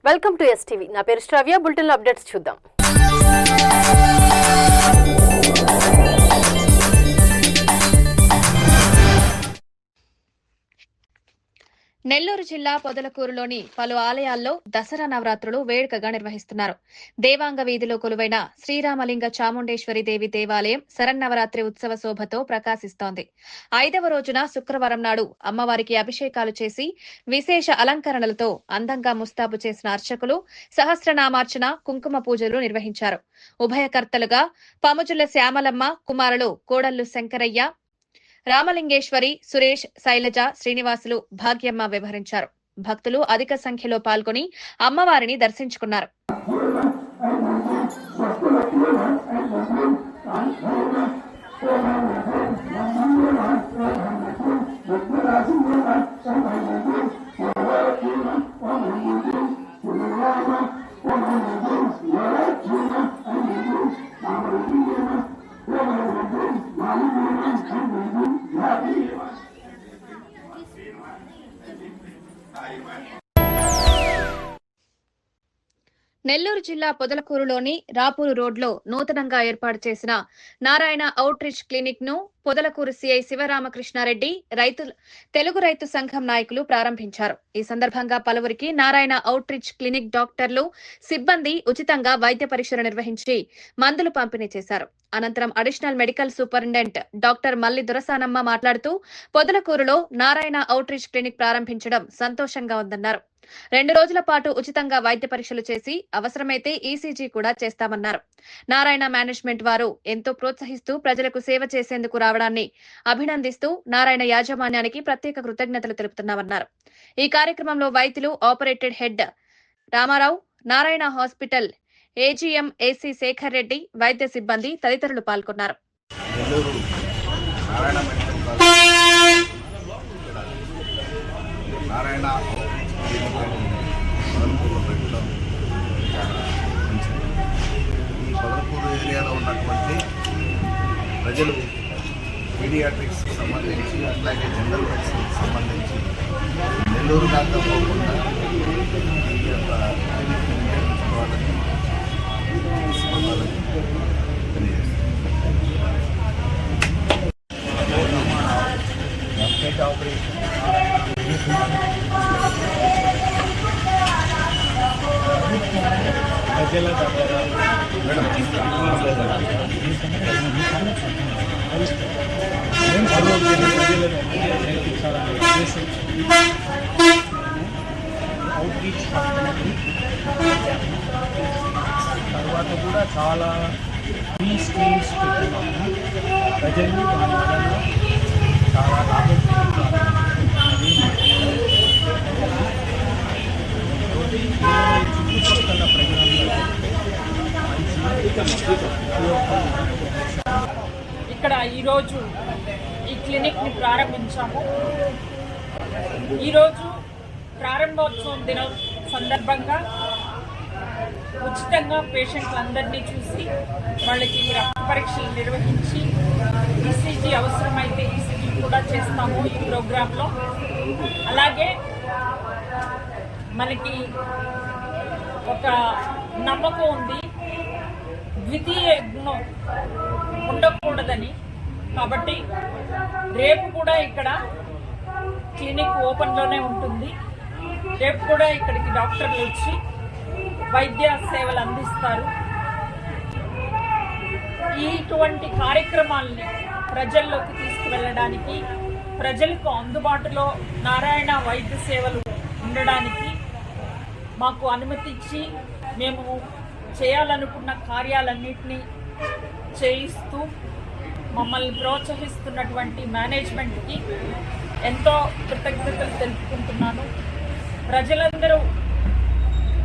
Welcome to STV. నా పేరు శ్రావ్య. Bulletin లో అప్డేట్స్ చూద్దాం. నెల్లూరు జిల్లా పొదలకూరులోని పలు ఆలయాల్లో దసరా నవరాత్రులు వేడుకగా నిర్వహిస్తున్నారు. దేవాంగ వీధిలో కొలువైన శ్రీరామలింగ చాముండేశ్వరి దేవి దేవాలయం శరన్నవరాత్రి ఉత్సవ శోభతో ప్రకాశిస్తోంది. 5వ రోజున శుక్రవారం నాడు అమ్మవారికి అభిషేకాలు చేసి విశేష అలంకరణలతో అందంగా ముస్తాబు చేసిన అర్చకులు సహస్రనామార్చన, కుంకుమ పూజలు నిర్వహించారు. ఉభయకర్తలుగా పముజుల శ్యామలమ్మ, కుమారులు కోడళ్లు శంకరయ్య, రామలింగేశ్వరి, సురేష్, శైలజ, శ్రీనివాసులు, భాగ్యమ్మ వ్యవహరించారు. భక్తులు అధిక సంఖ్యలో పాల్గొని అమ్మవారిని దర్శించుకున్నారు. నెల్లూరు జిల్లా పొదలకూరులోని రాపూరు రోడ్లో నూతనంగా ఏర్పాటు చేసిన నారాయణ అవుట్ రీచ్ క్లినిక్ ను పొదలకూరు సిఐ శివరామకృష్ణారెడ్డి తెలుగు రైతు సంఘం నాయకులు ప్రారంభించారు. ఈ సందర్భంగా పలువురికి నారాయణ అవుట్ రీచ్ క్లినిక్ డాక్టర్లు, సిబ్బంది ఉచితంగా వైద్య పరీక్షలు నిర్వహించి మందులు పంపిణీ చేశారు. అనంతరం అడిషనల్ మెడికల్ సూపరింటెండెంట్ డాక్టర్ మల్లి దురసానమ్మ మాట్లాడుతూ పొదలకూరులో నారాయణ అవుట్ రీచ్ క్లినిక్ ప్రారంభించడం సంతోషంగా ఉందన్నారు. 2 రోజుల పాటు ఉచితంగా వైద్య పరీక్షలు చేసి అవసరమైతే ఈసీజీ కూడా చేస్తామన్నారు. నారాయణ మేనేజ్మెంట్ వారు ఎంతో ప్రోత్సహిస్తూ ప్రజలకు సేవ చేసేందుకు రావడాన్ని అభినందిస్తూ నారాయణ యాజమాన్యానికి ప్రత్యేక కృతజ్ఞతలు తెలుపుతున్నామన్నారు. ఈ కార్యక్రమంలో వైద్యులు, operated head Ramarao, Narayana hospital AGM AC Shekhar Reddy, వైద్య సిబ్బంది తదితరులు పాల్గొన్నారు. ఈ పొదలకూరు ఏరియాలో ఉన్నటువంటి ప్రజలు పీడియాట్రిక్స్ సంబంధించి, అట్లాగే జనరల్ మెడిసిన్ సంబంధించి నెల్లూరు దాకా పోకుండా ఈ యొక్క క్లినిక్ని వినియోగించుకోవాలని తెలియజేస్తుంది. ఆపరేషన్ ప్రజల దగ్గర అవుట్రీచ్ తర్వాత కూడా చాలా ఫ్రీ స్కీమ్స్ పెట్టున్నాము. ప్రజలు దాని వలన చాలా లాభం చుట్టుపక్కల ప్రజలందరూ ఇక్కడ ఈరోజు ఈ క్లినిక్ని ప్రారంభించాము. ఈరోజు ప్రారంభోత్సవం దినం సందర్భంగా ఉచితంగా పేషెంట్లందరినీ చూసి వాళ్ళకి రక్త పరీక్షలు నిర్వహించి ఈసీజీ అవసరమైతే ఈసీజీ కూడా చేస్తాము ఈ ప్రోగ్రాంలో. అలాగే మనకి ఒక నమ్మకం ఉంది, ద్వితీయ యజ్ఞం ఉండకూడదని. కాబట్టి రేపు కూడా ఇక్కడ క్లినిక్ ఓపెన్లోనే ఉంటుంది. రేపు కూడా ఇక్కడికి డాక్టర్లు వచ్చి వైద్య సేవలు అందిస్తారు. ఇటువంటి కార్యక్రమాలని ప్రజల్లోకి తీసుకువెళ్ళడానికి, ప్రజలకు అందుబాటులో నారాయణ వైద్య సేవలు ఉండడానికి మాకు అనుమతి ఇచ్చి మేము చేయాలనుకున్న కార్యాలన్నింటినీ చేయిస్తూ మమ్మల్ని ప్రోత్సహిస్తున్నటువంటి మేనేజ్మెంట్కి ఎంతో కృతజ్ఞతలు తెలుపుకుంటున్నాను. ప్రజలందరూ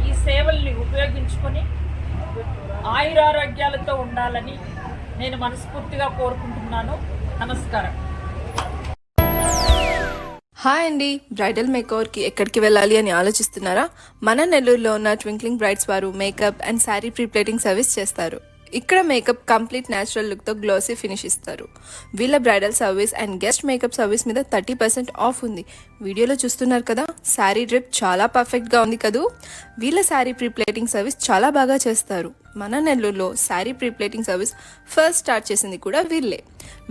ఈ సేవల్ని ఉపయోగించుకొని ఆయురారోగ్యాలతో ఉండాలని నేను మనస్ఫూర్తిగా కోరుకుంటున్నాను. నమస్కారం. హాయ్ అండి, బ్రైడల్ మేకోవర్కి ఎక్కడికి వెళ్ళాలి అని ఆలోచిస్తున్నారా? మన నెల్లూరులో ఉన్న ట్వింక్లింగ్ బ్రైడ్స్ వారు makeup and sari prepleating service చేస్తారు. ఇక్కడ మేకప్ కంప్లీట్ న్యాచురల్ లుక్తో గ్లోసీ ఫినిష్ ఇస్తారు. వీళ్ళ bridal service and guest makeup service మీద 30% ఆఫ్ ఉంది. వీడియోలో చూస్తున్నారు కదా, శారీ డ్రిప్ చాలా పర్ఫెక్ట్గా ఉంది కదూ. వీళ్ళ శారీ ప్రీప్లేటింగ్ సర్వీస్ చాలా బాగా చేస్తారు. మన నెల్లూరులో sari prepleating service first start చేసింది కూడా వీళ్ళే.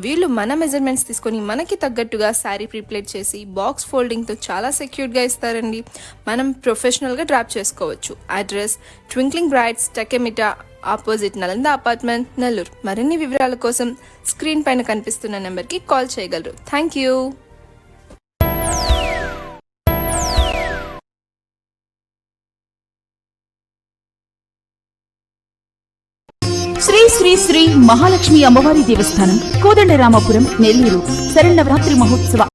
వీళ్ళు మన మెజర్మెంట్స్ తీసుకొని మనకి తగ్గట్టుగా శారీ ప్రీప్లేట్ చేసి బాక్స్ ఫోల్డింగ్తో చాలా సెక్యూర్డ్గా ఇస్తారండి. మనం ప్రొఫెషనల్గా డ్రాప్ చేసుకోవచ్చు. Address twinkling brides, Tekkemitta, opposite Nalanda apartment, Nellore. మరిన్ని వివరాల కోసం స్క్రీన్ పైన కనిపిస్తున్న నెంబర్కి కాల్ చేయగలరు. Thank you. శ్రీ శ్రీ శ్రీ మహాలక్ష్మి అమ్మవారి దేవస్థానం, కోదండరామపురం, నెల్లూరు. శరన్నవరాత్రి మహోత్సవ